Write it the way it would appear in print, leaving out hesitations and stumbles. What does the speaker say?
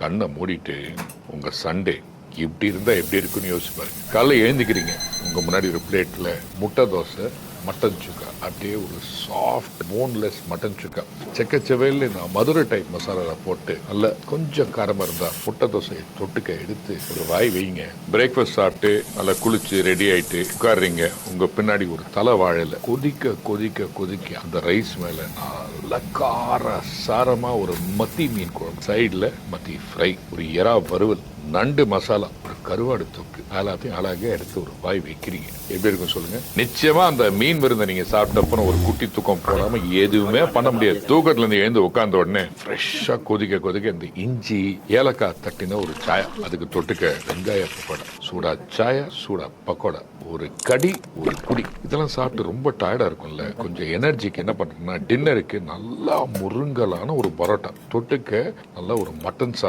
கண்ணை மூடிட்டு உங்க சண்டே இப்படி இருந்தா எப்படி இருக்குன்னு யோசிச்சு பாருங்க. காலைல எழுந்திக்கிறீங்க, உங்க முன்னாடி ஒரு பிளேட்ல முட்டை தோசை, மட்டன் சுக்கா, அப்படியே ஒரு சாஃப்ட் போன்லெஸ் மட்டன் சுக்கா, செக்கச்சவையில் நான் மதுரை டைப் மசாலா போட்டு நல்ல கொஞ்சம் காரமாக இருந்தால் முட்டை தோசையை தொட்டுக்க எடுத்து ஒரு வாய் வைங்க. பிரேக்ஃபாஸ்ட் சாப்பிட்டு நல்லா குளிச்சு ரெடி ஆயிட்டு உட்காடுறீங்க. உங்க பின்னாடி ஒரு தலை வாழையில கொதிக்க கொதிக்க கொதிக்க அந்த ரைஸ் மேல நல்ல கார சாரமா ஒரு மத்தி மீன் குழம்பு, சைடில் மத்தி ஃப்ரை, ஒரு எறா வறுவல், நண்டு மசாலா, ஒரு கருவாடு தொக்கு, எல்லாத்தையும் அழகா எடுத்து ஒரு வாய் வைக்கிறீங்க. எப்படி இருக்கும் சொல்லுங்க? நிச்சயமா அந்த மீன் விருந்தை நீங்க சாப்பிட்டப்ப ஒரு குட்டி தூக்கம் போடாம எதுவுமே பண்ண முடியாது. தூக்கத்துல இருந்து எழுந்து உட்கார்ந்த உடனே ஃப்ரெஷ்ஷா கொதிக்க கொதிக்க இந்த இஞ்சி ஏலக்காய் தட்டின ஒரு சாயா, அதுக்கு தொட்டுக்க வெங்காய பக்கோடா, சூடா சாயா, சூடா பக்கோடா, ஒரு கடி, ஒரு குடி, இதெல்லாம் சாப்பிட்டு ரொம்ப டயர்டா இருக்கும்ல. கொஞ்சம் எனர்ஜிக்கு என்ன பண்றோம்னா டின்னருக்கு நல்லா முருங்கலான ஒரு பரோட்டா தொட்டுக்க, நல்லா ஒரு மட்டன் சாலா,